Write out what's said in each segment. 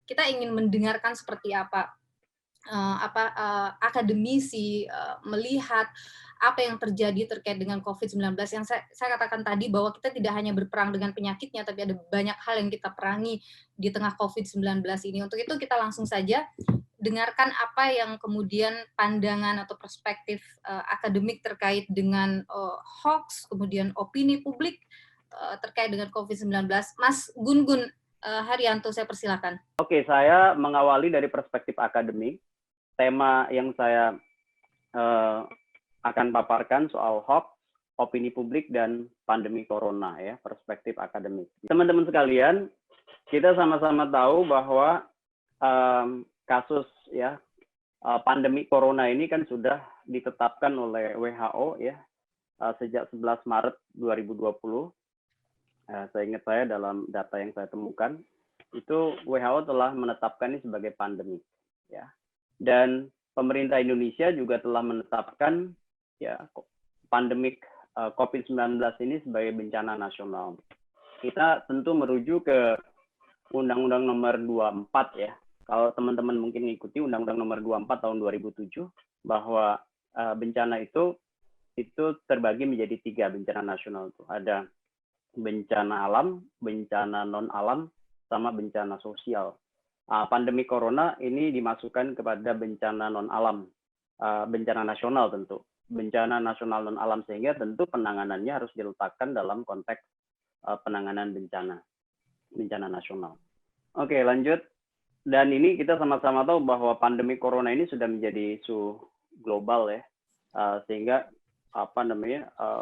kita ingin mendengarkan seperti apa akademisi melihat apa yang terjadi terkait dengan COVID-19 yang saya katakan tadi bahwa kita tidak hanya berperang dengan penyakitnya, tapi ada banyak hal yang kita perangi di tengah COVID-19 ini. Untuk itu kita langsung saja dengarkan apa yang kemudian pandangan atau perspektif akademik terkait dengan hoax, kemudian opini publik terkait dengan COVID-19. Mas Gun-Gun Haryanto, saya persilakan. Oke, saya mengawali dari perspektif akademik. Tema yang saya akan paparkan soal hoax, opini publik, dan pandemi corona, ya, perspektif akademik. Teman-teman sekalian, kita sama-sama tahu bahwa kasus ya pandemi corona ini kan sudah ditetapkan oleh WHO ya sejak 11 Maret 2020. Saya ingat dalam data yang saya temukan itu WHO telah menetapkan ini sebagai pandemi ya. Dan pemerintah Indonesia juga telah menetapkan ya pandemik COVID-19 ini sebagai bencana nasional. Kita tentu merujuk ke Undang-Undang Nomor 24 ya. Kalau teman-teman mungkin mengikuti Undang-Undang Nomor 24 tahun 2007 bahwa bencana itu terbagi menjadi 3 bencana nasional itu. Ada bencana alam, bencana non alam, sama bencana sosial. Pandemi corona ini dimasukkan kepada bencana non alam, bencana nasional tentu, bencana nasional non alam, sehingga tentu penanganannya harus diletakkan dalam konteks penanganan bencana nasional. Oke, lanjut. Dan ini kita sama-sama tahu bahwa pandemi corona ini sudah menjadi isu global ya, sehingga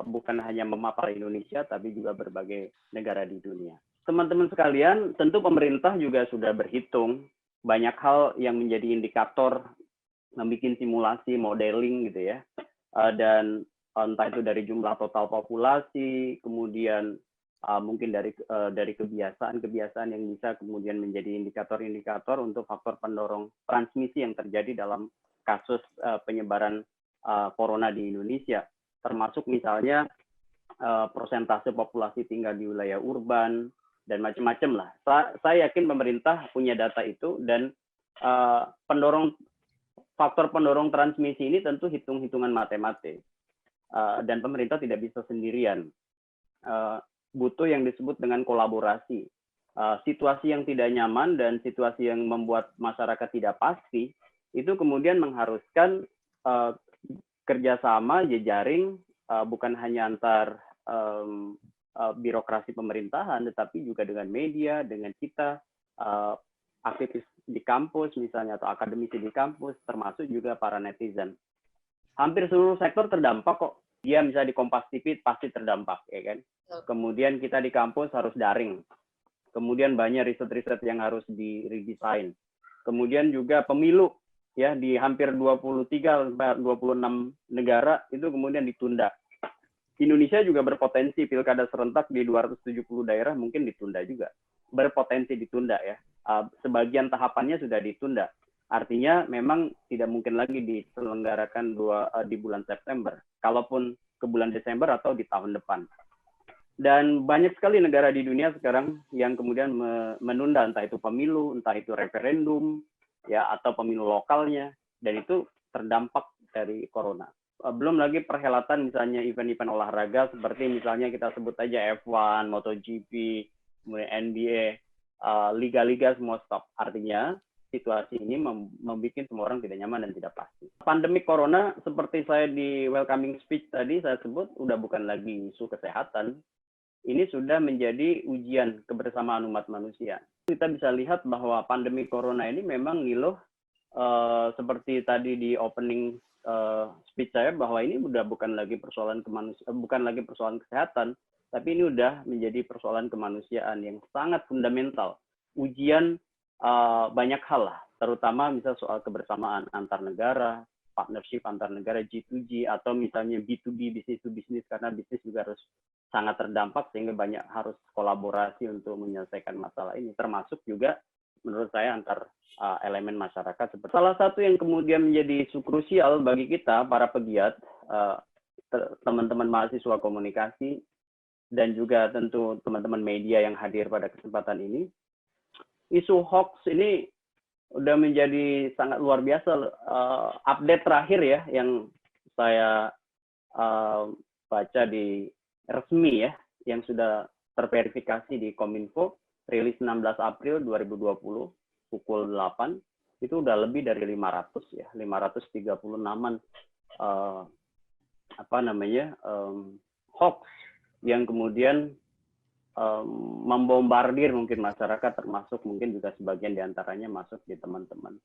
bukan hanya memapar Indonesia tapi juga berbagai negara di dunia. Teman-teman sekalian, tentu pemerintah juga sudah berhitung banyak hal yang menjadi indikator, membuat simulasi, modeling gitu ya. Dan entah itu dari jumlah total populasi, kemudian mungkin dari kebiasaan yang bisa kemudian menjadi indikator-indikator untuk faktor pendorong transmisi yang terjadi dalam kasus penyebaran corona di Indonesia. Termasuk misalnya persentase populasi tinggal di wilayah urban, dan macam-macam lah. Saya yakin pemerintah punya data itu, dan faktor pendorong transmisi ini tentu hitung-hitungan matematik, dan pemerintah tidak bisa sendirian. Butuh yang disebut dengan kolaborasi. Situasi yang tidak nyaman dan situasi yang membuat masyarakat tidak pasti, itu kemudian mengharuskan kerjasama jejaring, bukan hanya antar birokrasi pemerintahan, tetapi juga dengan media, dengan kita, aktivis di kampus misalnya, atau akademisi di kampus, termasuk juga para netizen. Hampir seluruh sektor terdampak kok. Dia misalnya di Kompas TV pasti terdampak, ya kan? Kemudian kita di kampus harus daring. Kemudian banyak riset-riset yang harus diredesain. Kemudian juga pemilu, ya, di hampir 23-26 negara itu kemudian ditunda. Indonesia juga berpotensi pilkada serentak di 270 daerah mungkin ditunda juga. Berpotensi ditunda ya. Sebagian tahapannya sudah ditunda. Artinya memang tidak mungkin lagi diselenggarakan di bulan September. Kalaupun ke bulan Desember atau di tahun depan. Dan banyak sekali negara di dunia sekarang yang kemudian menunda entah itu pemilu, entah itu referendum, ya, atau pemilu lokalnya. Dan itu terdampak dari corona. Belum lagi perhelatan misalnya event-event olahraga seperti misalnya kita sebut aja F1, MotoGP, kemudian NBA, liga-liga semua stop. Artinya situasi ini membuat semua orang tidak nyaman dan tidak pasti. Pandemi corona seperti saya di welcoming speech tadi saya sebut udah bukan lagi isu kesehatan. Ini sudah menjadi ujian kebersamaan umat manusia. Kita bisa lihat bahwa pandemi corona ini memang ngiluh seperti tadi di opening speech saya bahwa ini udah bukan lagi persoalan kesehatan, tapi ini udah menjadi persoalan kemanusiaan yang sangat fundamental. Ujian banyak hal lah, terutama misalnya soal kebersamaan antar negara, partnership antar negara G2G, atau misalnya B2B, business to business, karena bisnis juga harus sangat terdampak sehingga banyak harus kolaborasi untuk menyelesaikan masalah ini, termasuk juga menurut saya antar elemen masyarakat. Salah satu yang kemudian menjadi isu krusial bagi kita, para pegiat, teman-teman mahasiswa komunikasi, dan juga tentu teman-teman media yang hadir pada kesempatan ini, isu hoax ini udah menjadi sangat luar biasa. Update terakhir ya yang saya baca di resmi ya, yang sudah terverifikasi di Kominfo, rilis 16 April 2020 pukul 8, itu udah lebih dari 500 ya, 536 hoax yang kemudian membombardir mungkin masyarakat, termasuk mungkin juga sebagian diantaranya masuk di teman-teman.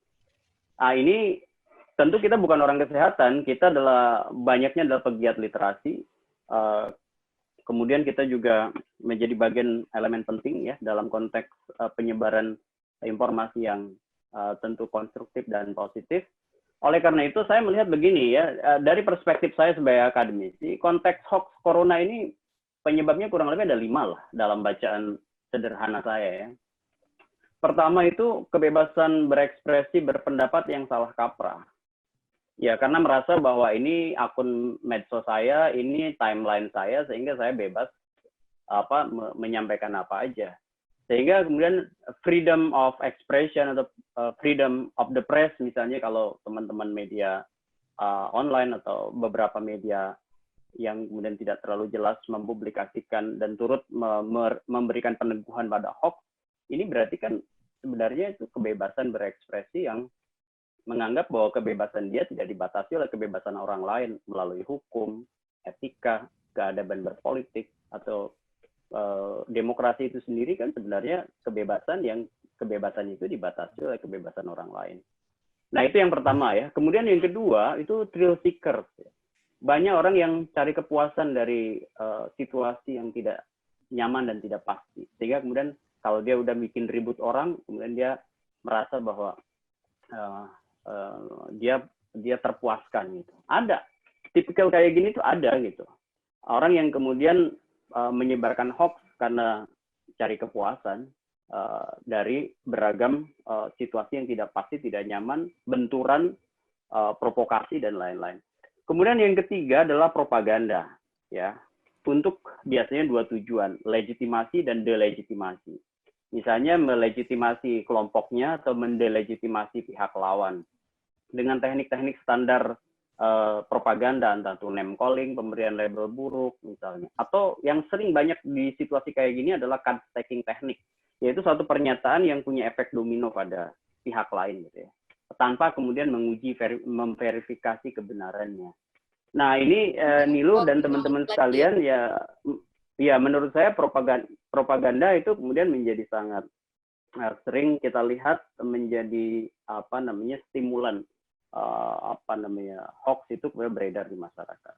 Ini tentu kita bukan orang kesehatan, kita banyaknya adalah pegiat literasi, kemudian kita juga menjadi bagian elemen penting ya dalam konteks penyebaran informasi yang tentu konstruktif dan positif. Oleh karena itu saya melihat begini ya, dari perspektif saya sebagai akademisi, konteks hoax corona ini penyebabnya kurang lebih ada 5 lah dalam bacaan sederhana saya ya. Pertama itu kebebasan berekspresi berpendapat yang salah kaprah. Ya, karena merasa bahwa ini akun medsos saya, ini timeline saya, sehingga saya bebas menyampaikan apa aja. Sehingga kemudian freedom of expression atau freedom of the press, misalnya kalau teman-teman media online atau beberapa media yang kemudian tidak terlalu jelas mempublikasikan dan turut memberikan peneguhan pada hoax, ini berarti kan sebenarnya itu kebebasan berekspresi yang menganggap bahwa kebebasan dia tidak dibatasi oleh kebebasan orang lain melalui hukum, etika, keadaban berpolitik, atau demokrasi itu sendiri kan sebenarnya kebebasan itu dibatasi oleh kebebasan orang lain. Nah, itu yang pertama ya. Kemudian yang kedua itu thrill seekers. Banyak orang yang cari kepuasan dari situasi yang tidak nyaman dan tidak pasti. Sehingga kemudian kalau dia udah bikin ribut orang, kemudian dia merasa bahwa dia terpuaskan gitu. Ada tipikal kayak gini tuh ada gitu. Orang yang kemudian menyebarkan hoax karena cari kepuasan dari beragam situasi yang tidak pasti, tidak nyaman, benturan, provokasi dan lain-lain. Kemudian yang ketiga adalah propaganda, ya, untuk biasanya 2 tujuan, legitimasi dan delegitimasi. Misalnya melegitimasi kelompoknya atau mendelegitimasi pihak lawan dengan teknik-teknik standar propaganda, entah itu name calling, pemberian label buruk misalnya, atau yang sering banyak di situasi kayak gini adalah card stacking teknik, yaitu suatu pernyataan yang punya efek domino pada pihak lain gitu ya, tanpa kemudian memverifikasi kebenarannya. Nah ini Nilu dan teman-teman sekalian ya menurut saya propaganda itu kemudian menjadi sangat sering kita lihat menjadi stimulan hoax itu kemudian beredar di masyarakat.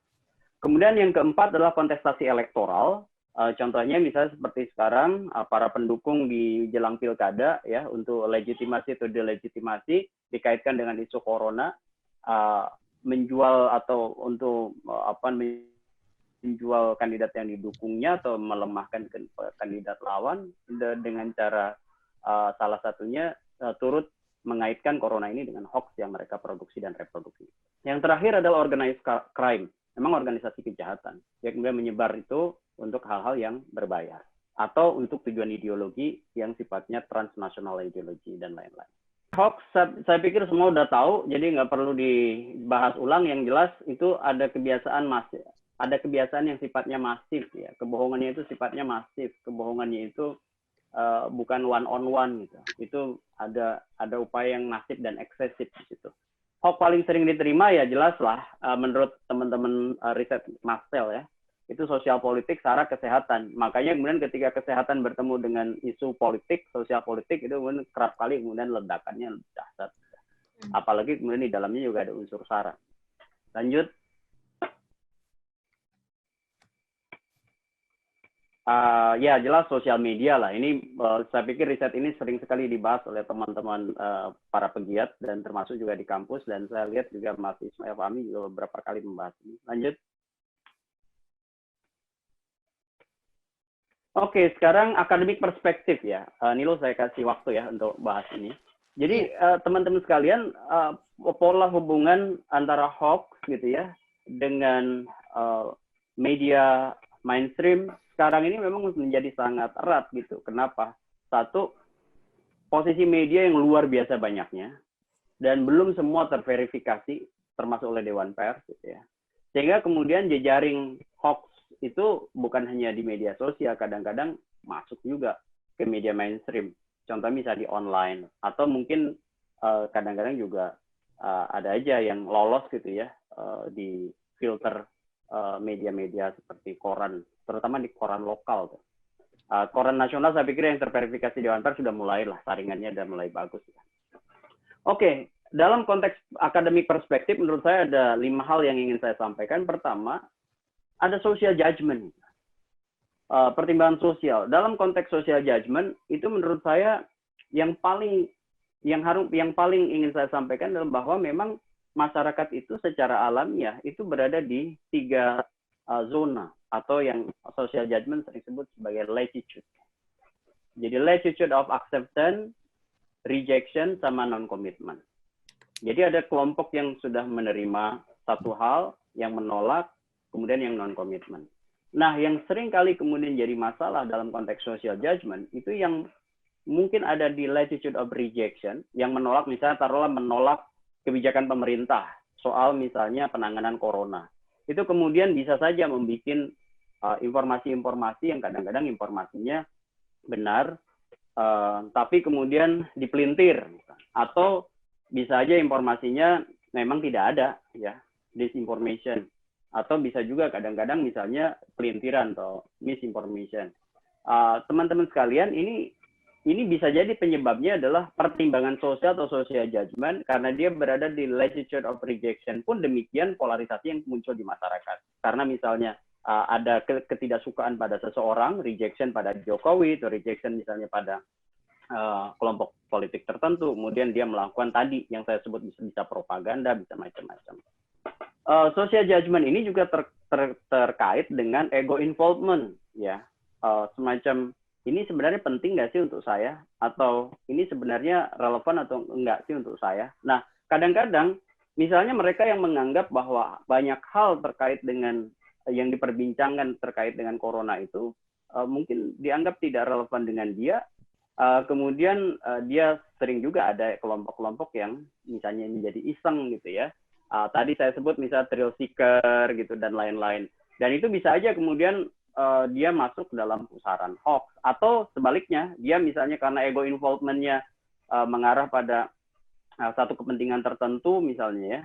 Kemudian yang keempat adalah kontestasi elektoral. Contohnya misalnya seperti sekarang para pendukung di jelang pilkada ya untuk legitimasi atau delegitimasi dikaitkan dengan isu corona, menjual atau untuk menjual kandidat yang didukungnya atau melemahkan kandidat lawan dengan cara salah satunya turut mengaitkan corona ini dengan hoax yang mereka produksi dan reproduksi. Yang terakhir adalah organized crime, memang organisasi kejahatan yang kemudian menyebar itu untuk hal-hal yang berbayar atau untuk tujuan ideologi yang sifatnya transnasional ideologi dan lain-lain. Hoax saya pikir semua udah tahu, jadi nggak perlu dibahas ulang. Yang jelas itu ada kebiasaan yang sifatnya masif ya. Kebohongannya itu sifatnya masif, kebohongannya itu bukan one on one gitu. Itu ada upaya yang masif dan eksesif di situ. Hoax paling sering diterima ya jelas lah menurut teman-teman riset Maxwell ya. Itu sosial politik, sara kesehatan. Makanya kemudian ketika kesehatan bertemu dengan isu politik, sosial politik itu kemudian kerap kali kemudian ledakannya dahsyat. Apalagi kemudian di dalamnya juga ada unsur sara. Lanjut. Ya jelas sosial media lah. Ini saya pikir riset ini sering sekali dibahas oleh teman-teman para pegiat dan termasuk juga di kampus, dan saya lihat juga Mas Ismail Fahmi juga beberapa kali membahas ini. Lanjut. Oke, sekarang akademik perspektif ya. Nilo saya kasih waktu ya untuk bahas ini. Jadi teman-teman sekalian, pola hubungan antara hoax gitu ya dengan media mainstream sekarang ini memang menjadi sangat erat gitu. Kenapa? Satu, posisi media yang luar biasa banyaknya, dan belum semua terverifikasi, termasuk oleh Dewan Pers, gitu ya. Sehingga kemudian jejaring hoax itu bukan hanya di media sosial, kadang-kadang masuk juga ke media mainstream. Contoh misalnya di online, atau mungkin kadang-kadang juga ada aja yang lolos gitu ya, di filter media-media seperti koran, terutama di koran lokal. Koran nasional saya pikir yang terverifikasi Dewan Pers sudah mulai lah, saringannya sudah mulai bagus. Oke, dalam konteks akademik perspektif, menurut saya ada 5 hal yang ingin saya sampaikan. Pertama, ada social judgment. Pertimbangan sosial. Dalam konteks social judgment, itu menurut saya yang paling ingin saya sampaikan adalah bahwa memang masyarakat itu secara alamiah itu berada di 3 zona, atau yang social judgment sering disebut sebagai latitude. Jadi latitude of acceptance, rejection, sama non-commitment. Jadi ada kelompok yang sudah menerima satu hal, yang menolak, kemudian yang non-commitment. Nah, yang sering kali kemudian jadi masalah dalam konteks social judgment, itu yang mungkin ada di latitude of rejection, yang menolak, misalnya taruhlah menolak kebijakan pemerintah, soal misalnya penanganan corona. Itu kemudian bisa saja membuat informasi-informasi yang kadang-kadang informasinya benar, tapi kemudian dipelintir, atau bisa aja informasinya memang tidak ada, ya, disinformation, atau bisa juga kadang-kadang misalnya pelintiran atau misinformation. Teman-teman sekalian, ini bisa jadi penyebabnya adalah pertimbangan sosial atau social judgment, karena dia berada di latitude of rejection. Pun demikian polarisasi yang muncul di masyarakat, karena misalnya ada ketidaksukaan pada seseorang, rejection pada Jokowi, atau rejection misalnya pada kelompok politik tertentu, kemudian dia melakukan tadi yang saya sebut bisa propaganda, bisa macam-macam. Social judgment ini juga terkait dengan ego involvement, ya. Semacam ini sebenarnya penting nggak sih untuk saya, atau ini sebenarnya relevan atau enggak sih untuk saya. Nah, kadang-kadang misalnya mereka yang menganggap bahwa banyak hal terkait dengan yang diperbincangkan terkait dengan corona itu mungkin dianggap tidak relevan dengan dia. Kemudian dia sering juga ada kelompok-kelompok yang misalnya menjadi iseng gitu ya. Tadi saya sebut misalnya thrill seeker gitu dan lain-lain. Dan itu bisa aja kemudian dia masuk dalam pusaran hoax, atau sebaliknya dia misalnya karena ego involvement-nya mengarah pada satu kepentingan tertentu misalnya ya,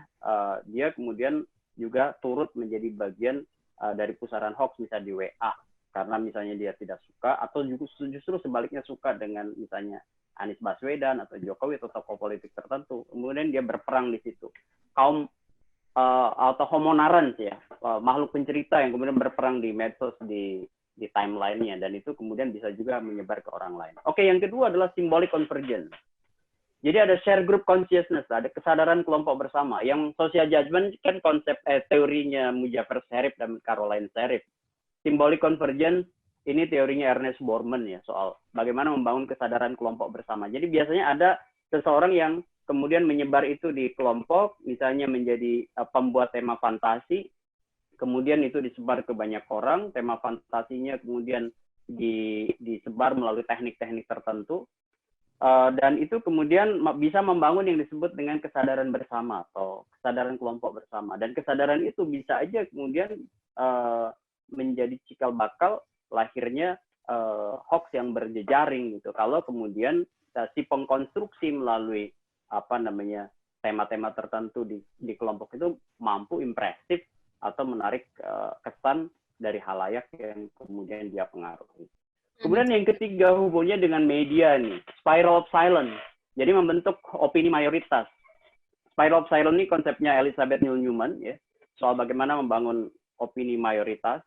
dia kemudian juga turut menjadi bagian dari pusaran hoax misalnya di WA, karena misalnya dia tidak suka, atau justru sebaliknya suka dengan misalnya Anies Baswedan atau Jokowi atau tokoh politik tertentu, kemudian dia berperang di situ. Kaum atau homo narens ya, makhluk pencerita yang kemudian berperang di medsos, di timeline-nya, dan itu kemudian bisa juga menyebar ke orang lain. Oke, yang kedua adalah symbolic convergence. Jadi ada share group consciousness, ada kesadaran kelompok bersama. Yang social judgment kan konsep teorinya Mujafer Sherif dan Caroline Sherif. Symbolic convergence ini teorinya Ernest Borman ya, soal bagaimana membangun kesadaran kelompok bersama. Jadi biasanya ada seseorang yang kemudian menyebar itu di kelompok, misalnya menjadi pembuat tema fantasi, kemudian itu disebar ke banyak orang, tema fantasinya kemudian disebar melalui teknik-teknik tertentu. Dan itu kemudian bisa membangun yang disebut dengan kesadaran bersama atau kesadaran kelompok bersama. Dan kesadaran itu bisa aja kemudian menjadi cikal bakal lahirnya hoax yang berjejaring gitu. Kalau kemudian si pengkonstruksi melalui tema-tema tertentu di kelompok itu mampu impresif atau menarik kesan dari halayak yang kemudian dia pengaruhi. Kemudian yang ketiga hubungannya dengan media nih, spiral of silence. Jadi membentuk opini mayoritas. Spiral of silence ini konsepnya Elizabeth Neal Newman ya, soal bagaimana membangun opini mayoritas.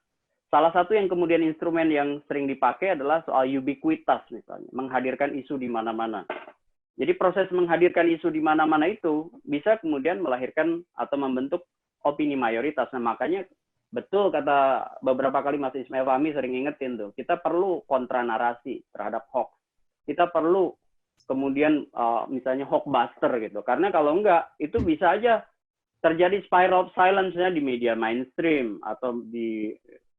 Salah satu yang kemudian instrumen yang sering dipakai adalah soal ubiquitas misalnya, menghadirkan isu di mana-mana. Jadi proses menghadirkan isu di mana-mana itu bisa kemudian melahirkan atau membentuk opini mayoritas. Nah, makanya betul kata beberapa kali Mas Ismail Fahmi sering ingetin tuh, kita perlu kontra narasi terhadap hoax. Kita perlu kemudian misalnya hoax buster gitu. Karena kalau enggak, itu bisa aja terjadi spiral of silence-nya di media mainstream atau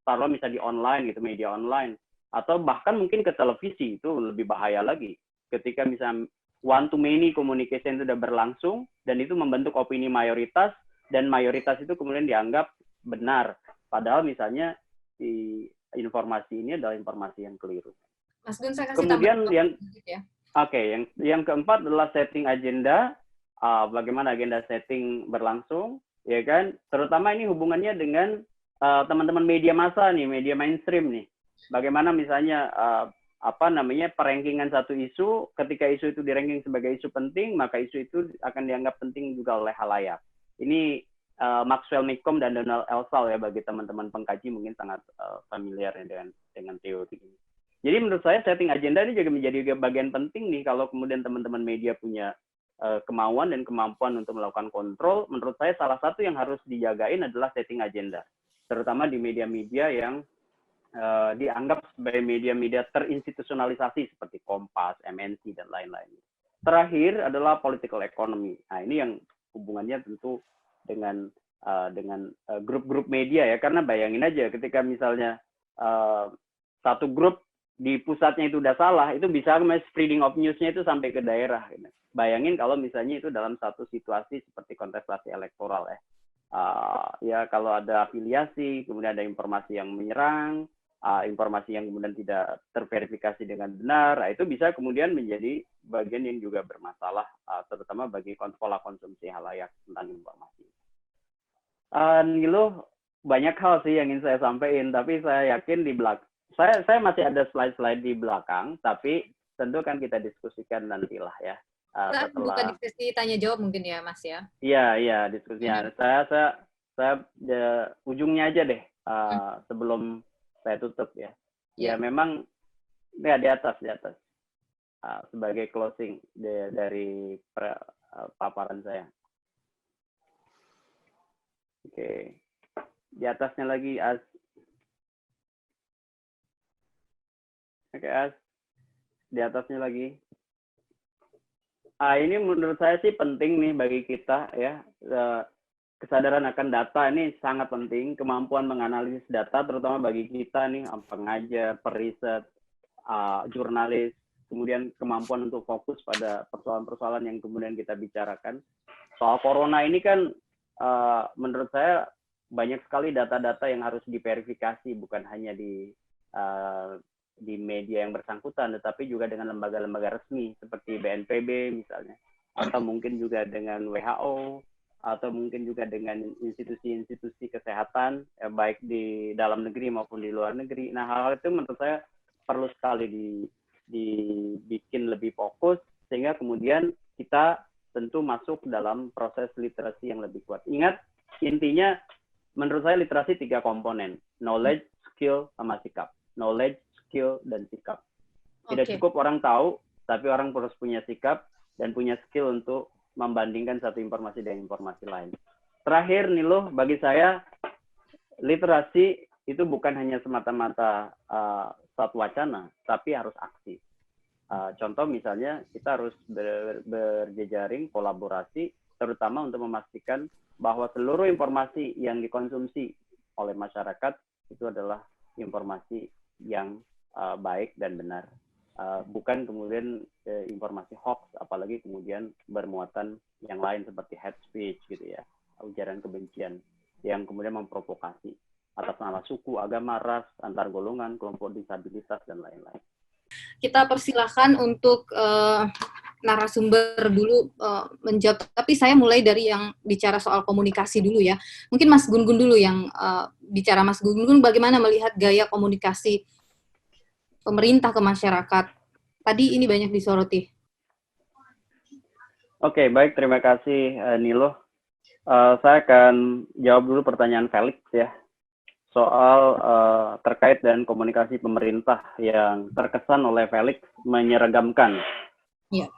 taruh misalnya di online gitu, media online. Atau bahkan mungkin ke televisi, itu lebih bahaya lagi. ketika misalnya one to many communication itu sudah berlangsung, dan itu membentuk opini mayoritas, dan mayoritas itu kemudian dianggap benar. Padahal misalnya si informasi ini adalah informasi yang keliru. Mas Gun, saya kasih Kemudian tambahan ya. yang keempat adalah setting agenda, bagaimana agenda setting berlangsung, ya kan? Terutama ini hubungannya dengan teman-teman media massa nih, media mainstream nih. Bagaimana misalnya perankingan satu isu, ketika isu itu diranking sebagai isu penting, maka isu itu akan dianggap penting juga oleh khalayak. Ini Maxwell Malcolm dan Donald Elsal ya, bagi teman-teman pengkaji mungkin sangat familiar dengan teori ini. Jadi menurut saya setting agenda ini juga menjadi bagian penting nih, kalau kemudian teman-teman media punya kemauan dan kemampuan untuk melakukan kontrol. Menurut saya salah satu yang harus dijagain adalah setting agenda, terutama di media-media yang dianggap sebagai media-media terinstitusionalisasi seperti Kompas, MNC, dan lain-lain. Terakhir adalah political economy. Nah, ini yang hubungannya tentu dengan grup-grup media ya, karena bayangin aja ketika misalnya satu grup di pusatnya itu udah salah, itu bisa spreading of news-nya itu sampai ke daerah. Gitu. Bayangin kalau misalnya itu dalam satu situasi seperti kontestasi elektoral ya. Ya kalau ada afiliasi, kemudian ada informasi yang menyerang, informasi yang kemudian tidak terverifikasi dengan benar, itu bisa kemudian menjadi bagian yang juga bermasalah, terutama bagi pola konsumsi khalayak tentang informasi. Nilo, banyak hal sih yang ingin saya sampaikan, tapi saya yakin saya masih ada slide-slide di belakang, tapi tentu kan kita diskusikan nantilah ya. Setelah buka diskusi tanya jawab mungkin ya, Mas ya. Iya, diskusinya. Saya ujungnya aja deh, sebelum saya tutup ya. Ya memang ya di atas sebagai closing dari paparan saya. Oke. Di atasnya lagi Oke, di atasnya lagi. Ini menurut saya sih penting nih bagi kita ya. Kesadaran akan data ini sangat penting, kemampuan menganalisis data terutama bagi kita nih, pengajar, periset, jurnalis, kemudian kemampuan untuk fokus pada persoalan-persoalan yang kemudian kita bicarakan. Soal corona ini kan menurut saya banyak sekali data-data yang harus diverifikasi, bukan hanya di media yang bersangkutan, tetapi juga dengan lembaga-lembaga resmi seperti BNPB misalnya, atau mungkin juga dengan WHO, atau mungkin juga dengan institusi-institusi kesehatan, baik di dalam negeri maupun di luar negeri. Nah, hal-hal itu menurut saya perlu sekali dibikin lebih fokus, sehingga kemudian kita tentu masuk dalam proses literasi yang lebih kuat. Ingat, intinya menurut saya literasi 3 komponen, knowledge, skill, sama sikap. Knowledge, skill, dan sikap. Tidak cukup orang tahu, tapi orang harus punya sikap dan punya skill untuk membandingkan satu informasi dengan informasi lain. Terakhir nih loh, bagi saya literasi itu bukan hanya semata-mata satu wacana, tapi harus aktif. Contoh misalnya kita harus berjejaring, kolaborasi, terutama untuk memastikan bahwa seluruh informasi yang dikonsumsi oleh masyarakat itu adalah informasi yang baik dan benar. Bukan kemudian informasi hoax, apalagi kemudian bermuatan yang lain seperti hate speech gitu ya, ujaran kebencian yang kemudian memprovokasi atas nama suku, agama, ras, antar golongan, kelompok disabilitas, dan lain-lain. Kita persilahkan untuk narasumber dulu menjawab, tapi saya mulai dari yang bicara soal komunikasi dulu ya. Mungkin Mas Gun-Gun dulu yang bicara. Mas Gun-Gun, bagaimana melihat gaya komunikasi pemerintah ke masyarakat? Tadi ini banyak disoroti. Oke, baik. Terima kasih, Nilo. Saya akan jawab dulu pertanyaan Felix ya. Soal terkait dengan komunikasi pemerintah yang terkesan oleh Felix menyeragamkan. Ya.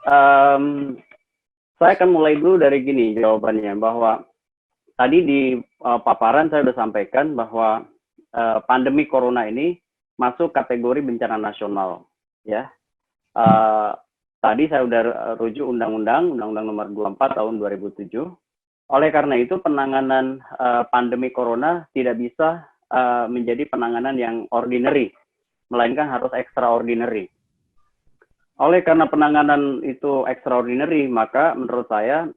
Saya akan mulai dulu dari gini jawabannya, bahwa tadi di paparan saya sudah sampaikan bahwa pandemi corona ini masuk kategori bencana nasional, ya. Tadi saya sudah rujuk Undang-Undang Nomor 24 Tahun 2007. Oleh karena itu penanganan pandemi corona tidak bisa menjadi penanganan yang ordinary, melainkan harus extraordinary. Oleh karena penanganan itu extraordinary, maka menurut saya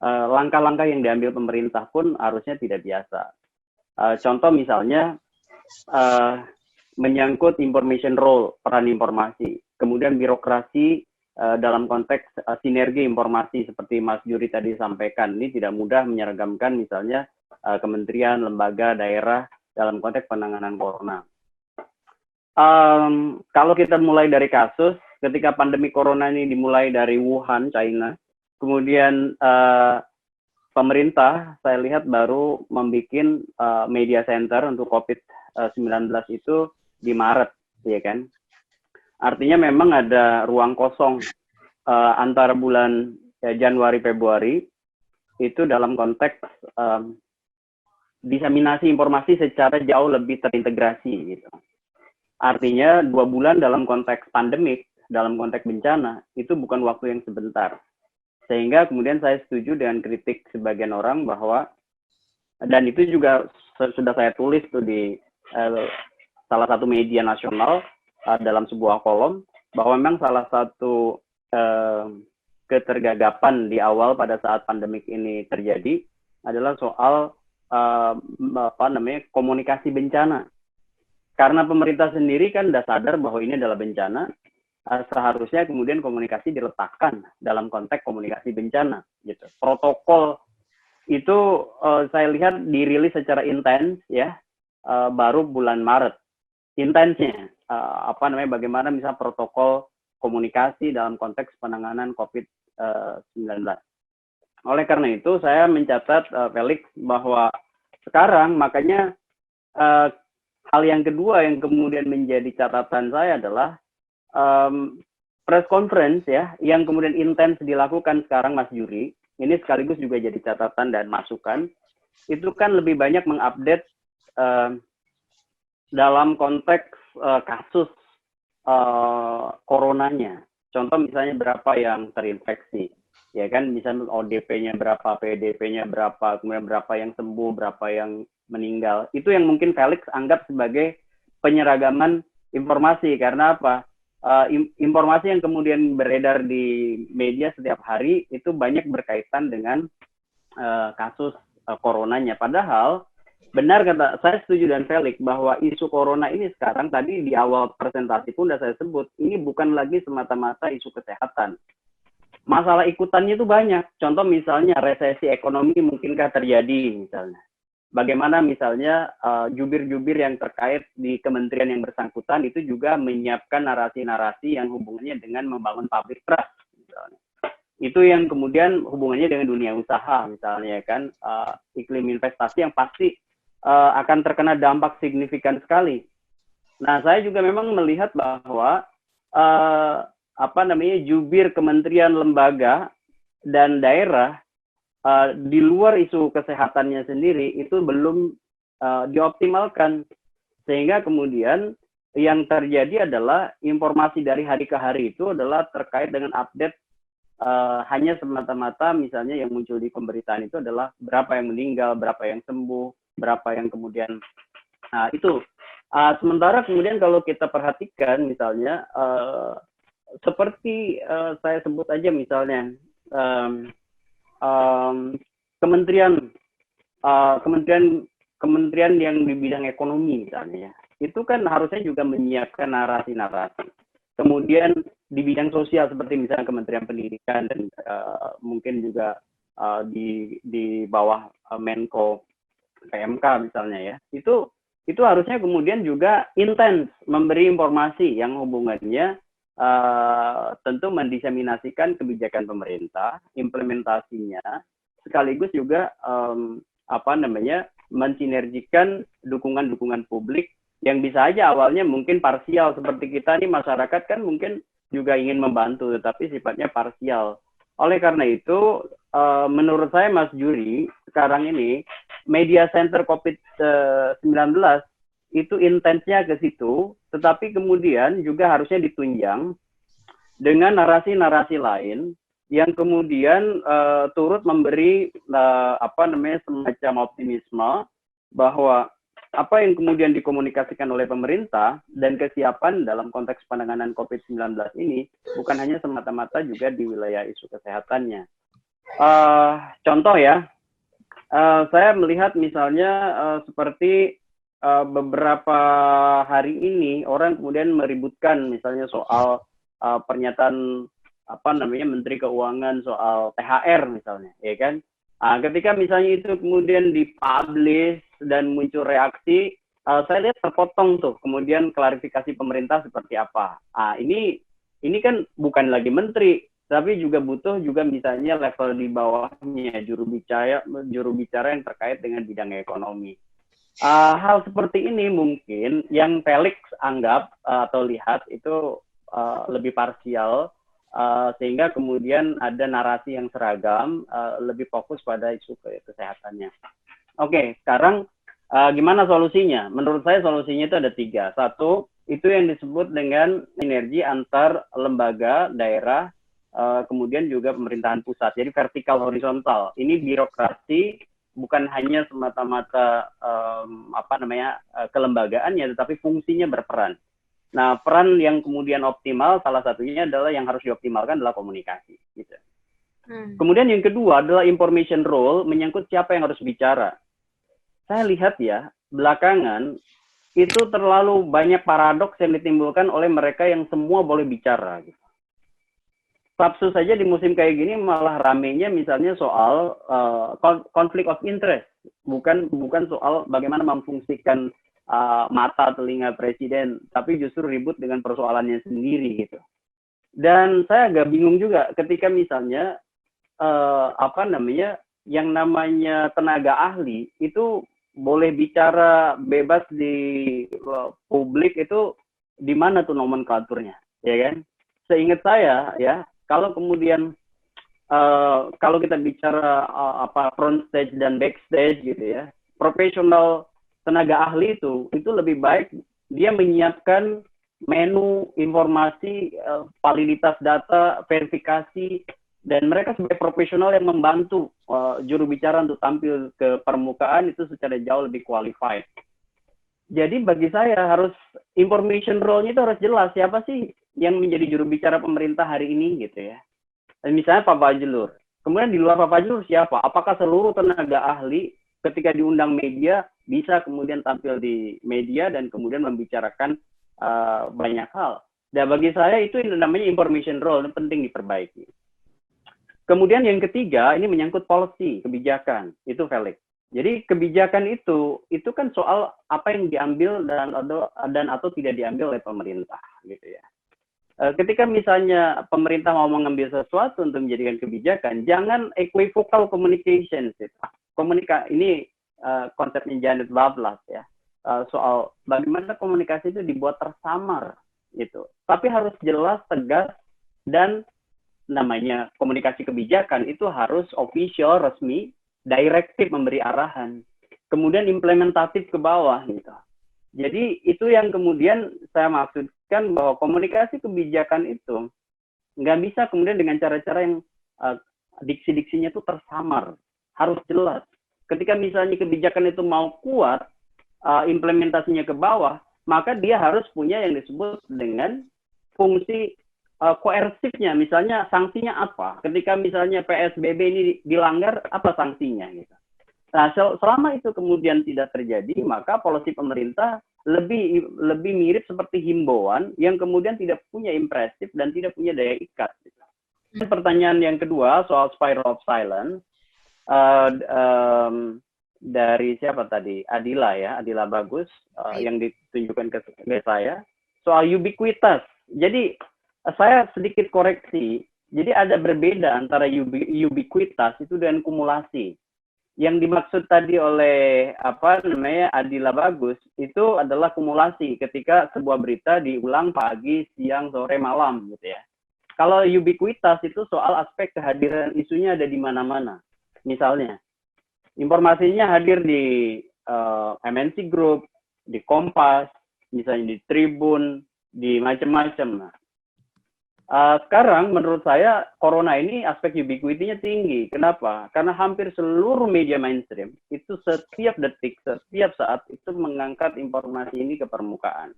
langkah-langkah yang diambil pemerintah pun harusnya tidak biasa. Contoh misalnya menyangkut information role, peran informasi, kemudian birokrasi dalam konteks sinergi informasi seperti Mas Juri tadi sampaikan, ini tidak mudah menyeragamkan misalnya kementerian, lembaga, daerah dalam konteks penanganan corona. Kalau kita mulai dari kasus, ketika pandemi corona ini dimulai dari Wuhan, China, kemudian pemerintah saya lihat baru membuat media center untuk COVID-19 itu di Maret, ya kan? Artinya memang ada ruang kosong antara bulan Januari Februari itu dalam konteks diseminasi informasi secara jauh lebih terintegrasi gitu. Artinya 2 bulan dalam konteks pandemik, dalam konteks bencana itu bukan waktu yang sebentar. Sehingga kemudian saya setuju dengan kritik sebagian orang bahwa, dan itu juga sudah saya tulis tuh di salah satu media nasional dalam sebuah kolom, bahwa memang salah satu ketergagapan di awal pada saat pandemik ini terjadi adalah soal komunikasi bencana. Karena pemerintah sendiri kan sudah sadar bahwa ini adalah bencana, seharusnya kemudian komunikasi diletakkan dalam konteks komunikasi bencana. Gitu. Protokol itu saya lihat dirilis secara intens ya baru bulan Maret. Intensnya bagaimana misalnya protokol komunikasi dalam konteks penanganan COVID-19. Oleh karena itu saya mencatat Felix bahwa sekarang makanya hal yang kedua yang kemudian menjadi catatan saya adalah press conference ya yang kemudian intens dilakukan sekarang Mas Juri, ini sekaligus juga jadi catatan dan masukan, itu kan lebih banyak mengupdate dalam konteks kasus coronanya. Contoh misalnya berapa yang terinfeksi, ya kan, misalnya ODP-nya berapa, PDP-nya berapa, kemudian berapa yang sembuh, berapa yang meninggal. Itu yang mungkin Felix anggap sebagai penyeragaman informasi. Karena apa? Informasi yang kemudian beredar di media setiap hari itu banyak berkaitan dengan kasus coronanya. Padahal benar kata saya setuju dengan Felix bahwa isu corona ini sekarang tadi di awal presentasi pun sudah saya sebut, ini bukan lagi semata-mata isu kesehatan. Masalah ikutannya itu banyak. Contoh misalnya resesi ekonomi mungkinkah terjadi misalnya. Bagaimana misalnya jubir-jubir yang terkait di kementerian yang bersangkutan itu juga menyiapkan narasi-narasi yang hubungannya dengan membangun public trust misalnya. Itu yang kemudian hubungannya dengan dunia usaha misalnya kan, iklim investasi yang pasti akan terkena dampak signifikan sekali. Nah, saya juga memang melihat bahwa jubir kementerian, lembaga dan daerah di luar isu kesehatannya sendiri itu belum dioptimalkan, sehingga kemudian yang terjadi adalah informasi dari hari ke hari itu adalah terkait dengan update hanya semata-mata misalnya yang muncul di pemberitaan itu adalah berapa yang meninggal, berapa yang sembuh, berapa yang kemudian itu. Sementara kemudian kalau kita perhatikan misalnya seperti saya sebut aja misalnya kementerian yang di bidang ekonomi misalnya, itu kan harusnya juga menyiapkan narasi-narasi. Kemudian di bidang sosial seperti misalnya Kementerian Pendidikan dan mungkin juga di bawah Menko PMK misalnya ya, itu harusnya kemudian juga intens memberi informasi yang hubungannya tentu mendiseminasikan kebijakan pemerintah, implementasinya, sekaligus juga mensinergikan dukungan-dukungan publik yang bisa aja awalnya mungkin parsial, seperti kita nih masyarakat kan mungkin juga ingin membantu tetapi sifatnya parsial. Oleh karena itu menurut saya Mas Juri, sekarang ini media center COVID-19 itu intensnya ke situ, tetapi kemudian juga harusnya ditunjang dengan narasi-narasi lain yang kemudian turut memberi semacam optimisme bahwa apa yang kemudian dikomunikasikan oleh pemerintah dan kesiapan dalam konteks penanganan COVID-19 ini bukan hanya semata-mata juga di wilayah isu kesehatannya. Contoh ya, saya melihat misalnya seperti beberapa hari ini orang kemudian meributkan misalnya soal pernyataan Menteri Keuangan soal THR misalnya, ya kan? Ketika misalnya itu kemudian dipublish dan muncul reaksi, saya lihat terpotong tuh, kemudian klarifikasi pemerintah seperti apa. Ini kan bukan lagi menteri, tapi juga butuh juga misalnya level di bawahnya juru bicara yang terkait dengan bidang ekonomi. Hal seperti ini mungkin yang Felix anggap atau lihat itu lebih parsial, sehingga kemudian ada narasi yang seragam, lebih fokus pada isu kesehatannya. Oke, sekarang gimana solusinya? Menurut saya solusinya itu ada 3. Satu, itu yang disebut dengan sinergi antar lembaga, daerah, kemudian juga pemerintahan pusat. Jadi vertikal horizontal. Ini birokrasi, bukan hanya semata-mata kelembagaannya, tetapi fungsinya berperan. Nah, peran yang kemudian optimal salah satunya adalah yang harus dioptimalkan adalah komunikasi. Gitu. Kemudian yang kedua adalah information role, menyangkut siapa yang harus bicara. Saya lihat ya, belakangan itu terlalu banyak paradoks yang ditimbulkan oleh mereka yang semua boleh bicara. Gitu. Sabtu saja di musim kayak gini malah ramenya misalnya soal conflict of interest, bukan soal bagaimana memfungsikan mata telinga presiden, tapi justru ribut dengan persoalannya sendiri gitu. Dan saya agak bingung juga ketika misalnya yang namanya tenaga ahli itu boleh bicara bebas di publik, itu di mana tuh nomenklaturnya, ya kan? Seingat saya ya, kalau kemudian kalau kita bicara front stage dan backstage gitu ya, profesional tenaga ahli itu lebih baik dia menyiapkan menu informasi, validitas data, verifikasi, dan mereka sebagai profesional yang membantu juru bicara untuk tampil ke permukaan itu secara jauh lebih qualified. Jadi bagi saya harus information role-nya itu harus jelas, siapa sih yang menjadi juru bicara pemerintah hari ini gitu ya. Dan misalnya Pak Fajrul. Kemudian di luar Pak Fajrul siapa? Apakah seluruh tenaga ahli ketika diundang media bisa kemudian tampil di media dan kemudian membicarakan banyak hal. Dan bagi saya itu namanya information role, penting diperbaiki. Kemudian yang ketiga, ini menyangkut policy, kebijakan. Itu Felix. Jadi kebijakan itu kan soal apa yang diambil dan atau tidak diambil oleh pemerintah, gitu ya. Ketika misalnya pemerintah mau mengambil sesuatu untuk menjadikan kebijakan, jangan equivocal communication. Ini konsepnya Janet Bablas ya, soal bagaimana komunikasi itu dibuat tersamar gitu. Tapi harus jelas, tegas, dan namanya komunikasi kebijakan itu harus official, resmi, direktif, memberi arahan, kemudian implementatif ke bawah gitu. Jadi itu yang kemudian saya maksudkan, bahwa komunikasi kebijakan itu nggak bisa kemudian dengan cara-cara yang diksi-diksinya itu tersamar, harus jelas. Ketika misalnya kebijakan itu mau kuat, implementasinya ke bawah, maka dia harus punya yang disebut dengan fungsi koersifnya. Misalnya sanksinya apa? Ketika misalnya PSBB ini dilanggar, apa sanksinya gitu. Nah, selama itu kemudian tidak terjadi, maka polisi pemerintah lebih mirip seperti himbauan yang kemudian tidak punya impresif dan tidak punya daya ikat. Pertanyaan yang kedua soal spiral of silence, dari siapa tadi? Adila Bagus, yang ditunjukkan ke saya soal ubiquitas. Jadi saya sedikit koreksi. Jadi ada berbeda antara ubiquitas itu dengan kumulasi. Yang dimaksud tadi oleh Adila Bagus itu adalah kumulasi, ketika sebuah berita diulang pagi, siang, sore, malam gitu ya. Kalau ubiquitas itu soal aspek kehadiran isunya ada di mana-mana. Misalnya, informasinya hadir di MNC Group, di Kompas, misalnya di Tribun, di macam-macam. Sekarang menurut saya corona ini aspek ubiquity-nya tinggi. Kenapa? Karena hampir seluruh media mainstream itu setiap detik, setiap saat itu mengangkat informasi ini ke permukaan.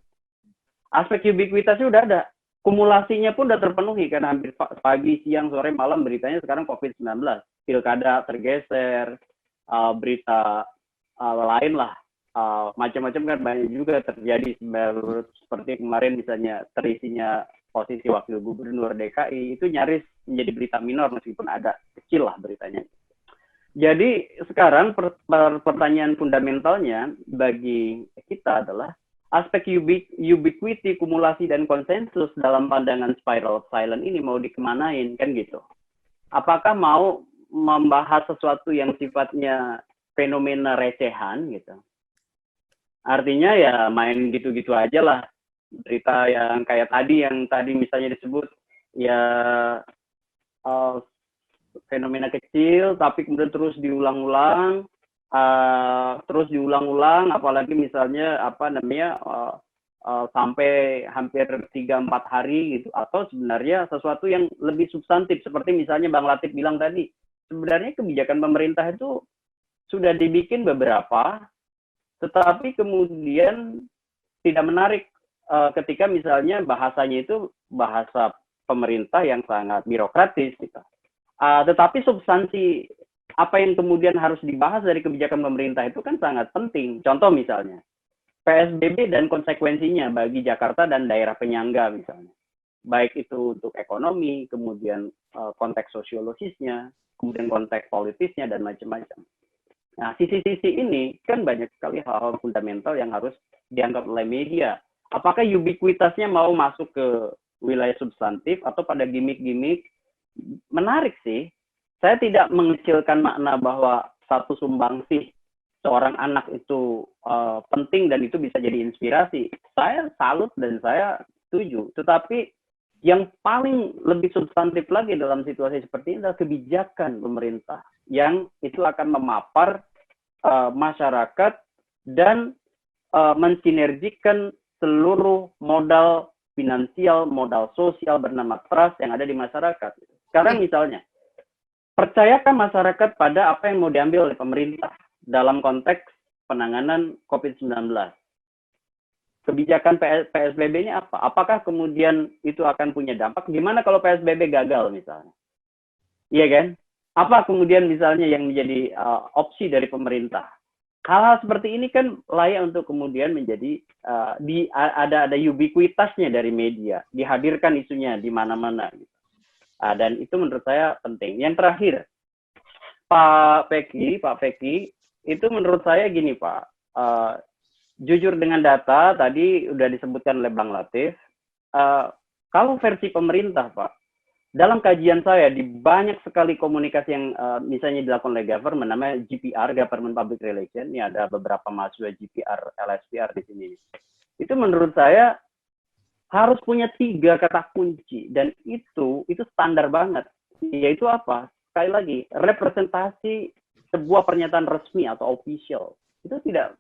Aspek ubiquitasnya udah ada. Kumulasinya pun udah terpenuhi karena hampir pagi, siang, sore, malam beritanya sekarang COVID-19. Pilkada tergeser, berita lain lah. Macam-macam kan banyak juga terjadi seperti kemarin misalnya terisinya posisi wakil gubernur DKI itu nyaris menjadi berita minor meskipun ada kecil lah beritanya. Jadi sekarang pertanyaan fundamentalnya bagi kita adalah aspek ubiquity, kumulasi, dan konsensus dalam pandangan spiral of silence ini mau dikemanain, kan gitu. Apakah mau membahas sesuatu yang sifatnya fenomena recehan gitu. Artinya ya main gitu-gitu aja lah. Berita yang kayak tadi, yang tadi misalnya disebut ya fenomena kecil tapi kemudian terus diulang-ulang, apalagi misalnya apa namanya sampai hampir 3-4 hari gitu, atau sebenarnya sesuatu yang lebih substantif seperti misalnya Bang Latif bilang tadi, sebenarnya kebijakan pemerintah itu sudah dibikin beberapa tetapi kemudian tidak menarik ketika misalnya bahasanya itu bahasa pemerintah yang sangat birokratis gitu. Tetapi substansi apa yang kemudian harus dibahas dari kebijakan pemerintah itu kan sangat penting. Contoh misalnya, PSBB dan konsekuensinya bagi Jakarta dan daerah penyangga misalnya. Baik itu untuk ekonomi, kemudian konteks sosiologisnya, kemudian konteks politisnya, dan macam-macam. Nah, sisi-sisi ini kan banyak sekali hal-hal fundamental yang harus dianggap oleh media. Apakah ubiquitasnya mau masuk ke wilayah substantif atau pada gimmick-gimmick? Menarik sih. Saya tidak mengecilkan makna bahwa satu sumbangsih seorang anak itu penting dan itu bisa jadi inspirasi. Saya salut dan saya setuju. Tetapi yang paling lebih substantif lagi dalam situasi seperti ini adalah kebijakan pemerintah yang itu akan memapar masyarakat dan mensinergikan seluruh modal finansial, modal sosial bernama trust yang ada di masyarakat. Sekarang misalnya, percayakan masyarakat pada apa yang mau diambil oleh pemerintah dalam konteks penanganan COVID-19. Kebijakan PSBB-nya apa? Apakah kemudian itu akan punya dampak? Gimana kalau PSBB gagal misalnya? Iya kan? Apa kemudian misalnya yang menjadi opsi dari pemerintah? Hal-hal seperti ini kan layak untuk kemudian menjadi ada ubiquitasnya dari media, dihadirkan isunya di mana-mana. Dan itu menurut saya penting. Yang terakhir, Pak Peki, itu menurut saya gini Pak, jujur dengan data tadi udah disebutkan oleh Bang Latif, kalau versi pemerintah Pak, dalam kajian saya di banyak sekali komunikasi yang misalnya dilakukan oleh government, namanya GPR, Government Public Relation, ini ada beberapa mahasiswa GPR, LSPR di sini. Itu menurut saya harus punya 3 kata kunci dan itu standar banget. Yaitu apa? Sekali lagi, representasi sebuah pernyataan resmi atau official. Itu tidak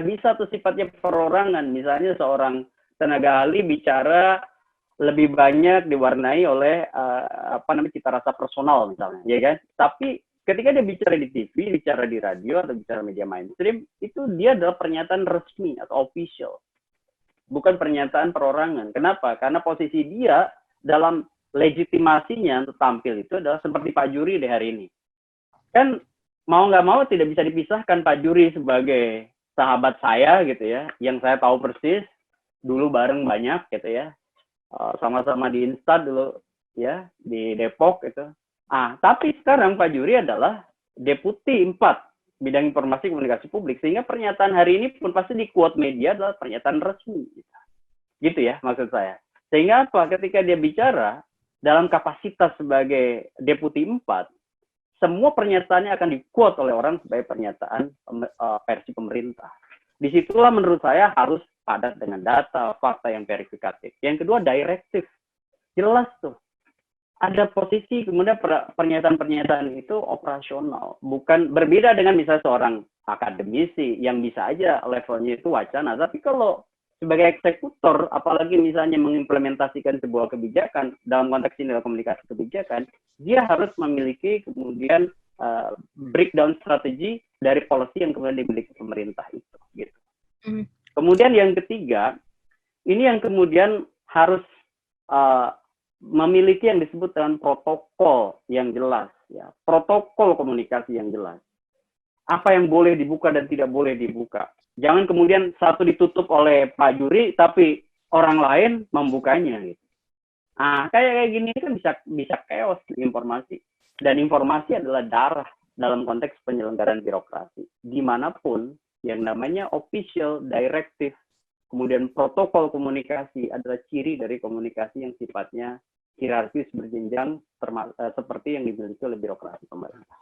bisa tuh sifatnya perorangan. Misalnya seorang tenaga ahli bicara lebih banyak diwarnai oleh cita rasa personal misalnya, ya kan? Tapi ketika dia bicara di TV, bicara di radio atau bicara media mainstream, itu dia adalah pernyataan resmi atau official. Bukan pernyataan perorangan. Kenapa? Karena posisi dia dalam legitimasinya untuk tampil itu adalah seperti Pak Juri di hari ini. Kan mau nggak mau tidak bisa dipisahkan Pak Juri sebagai sahabat saya gitu ya, yang saya tahu persis, dulu bareng banyak gitu ya, sama-sama di Instat dulu ya, di Depok gitu. Tapi sekarang Pak Juri adalah Deputi 4 bidang informasi komunikasi publik, sehingga pernyataan hari ini pun pasti di quote media adalah pernyataan resmi. Gitu ya maksud saya. Sehingga apa? Ketika dia bicara dalam kapasitas sebagai Deputi 4, semua pernyataannya akan di-quote oleh orang sebagai pernyataan versi pemerintah. Disitulah menurut saya harus padat dengan data, fakta yang verifikatif. Yang kedua, direktif. Jelas tuh. Ada posisi, kemudian pernyataan-pernyataan itu operasional. Bukan berbeda dengan misalnya seorang akademisi yang bisa aja levelnya itu wacana. Tapi kalau sebagai eksekutor, apalagi misalnya mengimplementasikan sebuah kebijakan, dalam konteks ini adalah komunikasi kebijakan, dia harus memiliki kemudian breakdown strategi dari policy yang kemudian dimiliki pemerintah itu. Gitu. Kemudian yang ketiga, ini yang kemudian harus memiliki yang disebut dengan protokol yang jelas, ya, protokol komunikasi yang jelas. Apa yang boleh dibuka dan tidak boleh dibuka. Jangan kemudian satu ditutup oleh Pak Juri, tapi orang lain membukanya. Gitu. Nah, kayak gini kan bisa chaos informasi. Dan informasi adalah darah dalam konteks penyelenggaraan birokrasi. Dimanapun yang namanya official, directive, kemudian protokol komunikasi adalah ciri dari komunikasi yang sifatnya hierarkis berjenjang seperti yang dimiliki oleh birokrasi pemerintah.